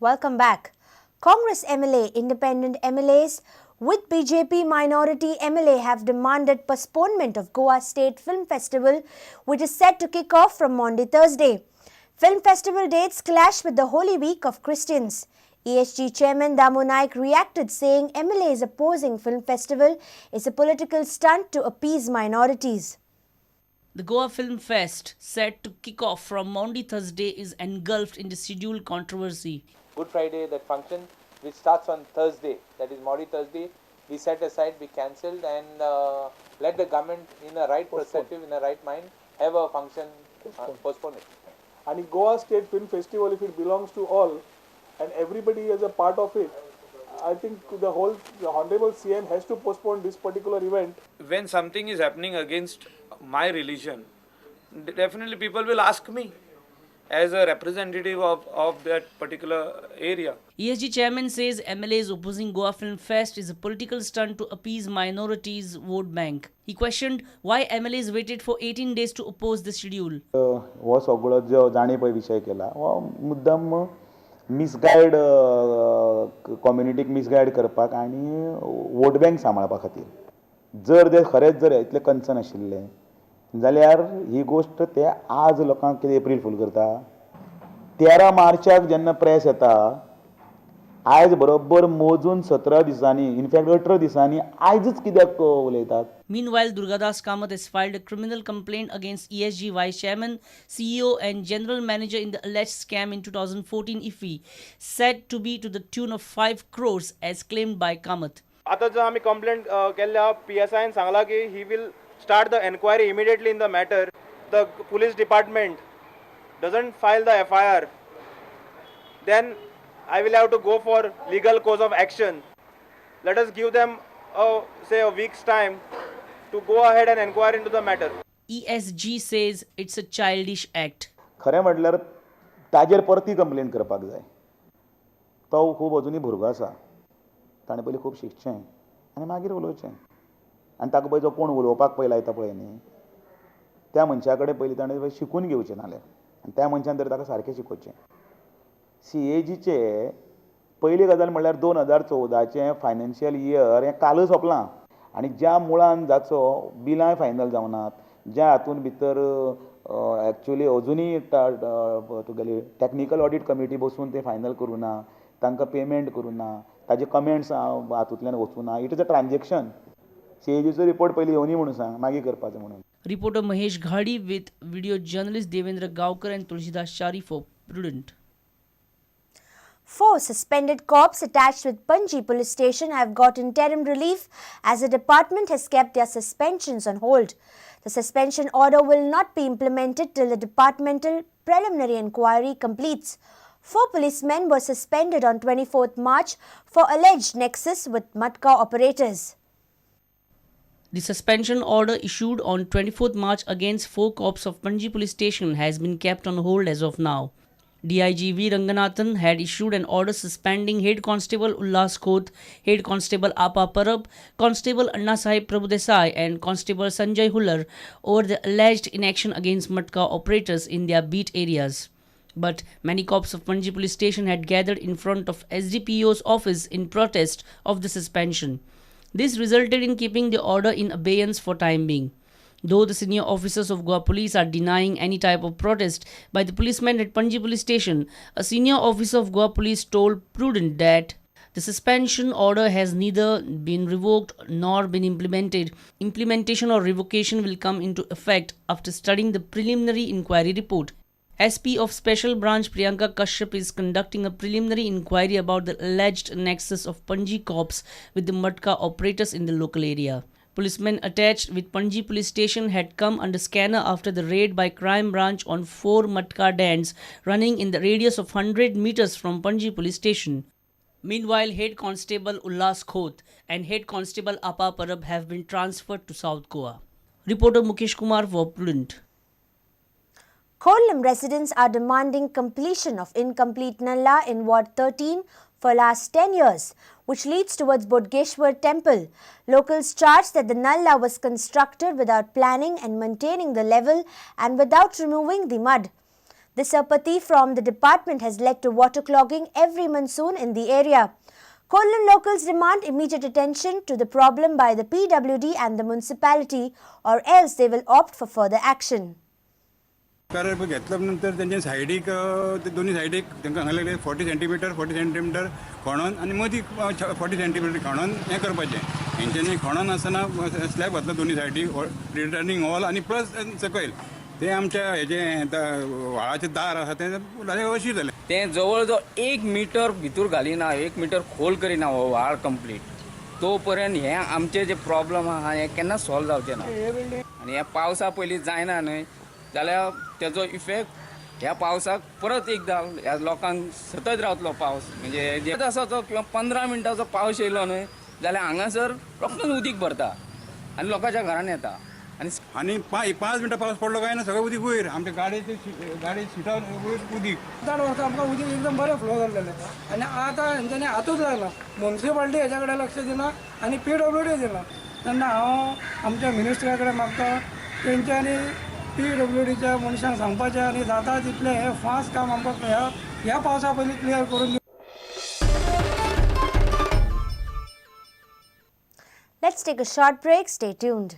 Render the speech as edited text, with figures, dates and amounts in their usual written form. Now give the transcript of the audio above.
Welcome back. Congress MLA, independent MLAs with BJP minority MLA have demanded postponement of Goa State Film Festival, which is set to kick off from Monday, Thursday. Film festival dates clash with the Holy Week of Christians. ESG Chairman Damu Naik reacted saying MLAs opposing film festival is a political stunt to appease minorities. The Goa Film Fest, set to kick off from Monday Thursday, is engulfed in the schedule controversy. Good Friday, that function which starts on Thursday, that is Maudi Thursday, we set aside, we cancelled, and let the government in a right perspective, in a right mind, have a function, postpone it. And Goa State Film Festival, if it belongs to all and everybody is a part of it, I think the Honorable CM has to postpone this particular event. When something is happening against my religion, definitely people will ask me as a representative of that particular area. ESG Chairman says MLAs opposing Goa Film Fest is a political stunt to appease minorities' vote bank. He questioned why MLAs waited for 18 days to oppose the schedule. हो सगळो जो जाणीपय विशय केला हो मुद्दम misguide कम्युनिटीक misguide करपाक आनी vote bank सांबाळपा खातीर जर ते खरेंच जर इतले कन्सर्न आशिल्ले जाल्यार ही गोष्ट ते आज लोकांक कितें एप्रील फूल करता 13 मार्चाक जेन्ना प्रेस येता आयज बरोबर मोजून 17 दिसांनी इनफॅक्ट 18 दिसांनी आयजच कित्याक उलयतात. Meanwhile, Durgadas Kamath has filed a criminal complaint against ESG Vice Chairman, CEO and General Manager in the alleged scam in 2014 IFFI, said to be to the tune of 5 crores as claimed by Kamath. आता जो आम्ही complaint केल्या PSI Sangla की he will start the inquiry immediately in the matter. The police department doesn't file the FIR, then I will have to go for legal course of action. Let us give them a week's time to go ahead and inquire into the matter. ESG says it's a childish act. खरें म्हटल्यार ताजेर परती complain करपाक जाय. तो खूब अजुनी भुरगो आसा. ताणें पयलीं खूब शिकचें आनी मागीर उलोवचें. आनी ताका पळय जो कोण उलोवपाक पळय लायता पळय न्ही त्या मनशा कडेन पयलीं ताणें शिकून घेवचें नाल्यार आनी त्या मनशान तरी ताका सारकें शिकोवचें. CAGचे पयली गजाल म्हळ्यार 2014चें फायनान्शियल इयर हें कालच सोंपलां आनी ज्या मुळान जाचो बिलांय फायनल जावनात ज्या हातून भितर एक्चुअली अजुनी तुगेली टॅक्निकल ऑडिट कमिटी बसून ते फायनल करूं ना तांकां पेमेंट करूं ना ताजे कमेंट्स हातूंतल्यान वचूं ना इट इज अ ट्रान्जॅक्शन. CAGचो रिपोर्ट पयलीं येवनी म्हणून सांग मागीर करपाचो म्हणून. Reporter Mahesh Ghadi with video journalist Devendra Gaukar and Tulsidas Chari for Prudent. 4 suspended cops attached with Panji police station have got interim relief as the department has kept their suspensions on hold. The suspension order will not be implemented till the departmental preliminary inquiry completes. 4 policemen were suspended on 24th March for alleged nexus with Matka operators. The suspension order issued on 24th March against 4 cops of Panji police station has been kept on hold as of now. DIG V. Ranganathan had issued an order suspending Head Constable Ullas Khoth, Head Constable Apa Parab, Constable Anna Sahib Prabhudesai and Constable Sanjay Huller over the alleged inaction against Matka operators in their beat areas. But many cops of Panji police station had gathered in front of SDPO's office in protest of the suspension. This resulted in keeping the order in abeyance for time being. Though the senior officers of Goa Police are denying any type of protest by the policemen at Panji police station, a senior officer of Goa Police told Prudent that the suspension order has neither been revoked nor been implemented. Implementation or revocation will come into effect after studying the preliminary inquiry report. SP of Special Branch Priyanka Kashyap is conducting a preliminary inquiry about the alleged nexus of Panji cops with the Matka operators in the local area. Policemen attached with Panji police station had come under scanner after the raid by crime branch on 4 Matka dens running in the radius of 100 meters from Panji police station. Meanwhile, Head Constable Ullas Khoth and Head Constable Apa Parab have been transferred to South Goa. Reporter Mukesh Kumar for Prudent. Kollam residents are demanding completion of incomplete Nalla in Ward 13 for last 10 years, which leads towards Bodgeshwar temple. Locals charge that the Nalla was constructed without planning and maintaining the level and without removing the mud. This apathy from the department has led to water clogging every monsoon in the area. Kollam locals demand immediate attention to the problem by the PWD and the municipality, or else they will opt for further action. कारण घेतल्यानंतर त्यांच्या सायडीक दोन्ही सायडीक तांकां सांगलें 40 centimetre खणून आनी मदीं 40 सेंटीमीटर खणून हें करपाचें. हेंच्यांनी खणून आसतना स्लॅब घातलो दोन्ही सायडीक रिटर्निंग वॉल आनी प्लस सकयल ते आमच्या हेजें व्हाळाचें दार आसा तें अशीं जालें. तें जवळ जवळ 1 मीटर भितर घालिना, 1 मीटर खोल करिना हो व्हाळ कंप्लीट. तो पर्यंत हें आमचें जे प्रॉब्लम आहा हें केन्ना सॉल्व जावचें ना. आनी हें पावसा पयलीं जायना न्हय जाल्यार तेजो इफेक्ट ह्या पावसाक परत एकदां ह्या लोकांक सतत रावतलो पावस. म्हणजे जे आसा किंवा 15 मिनटाचो पावस येयलो न्हय जाल्यार हांगासर रोखडेंच उदीक भरता आनी लोकांच्या घरांत येता. आनी 5 मिनटां पावस पडलो काय ना सगळें उदीक वयर आमच्या गाडी सिटार वयर उदीक. 7 वर्सां आमकां उदीक एकदम बरें फ्लो जाल्लेलें आनी आतां हेंच्यांनी हातूच लागला. म्युन्सिपाल्टी हेच्या कडेन लक्ष दिना आनी PWD दिना. तेन्ना हांव आमच्या मिनिस्टरा कडेन मागता तेंच्यांनी PWDच्या मनशांक सांगपाचें आनी जाता तितलें हें फास्ट काम आमकां ह्या पावसा पयलीं क्लियर करून दिवचें. Let's take a short break. Stay tuned.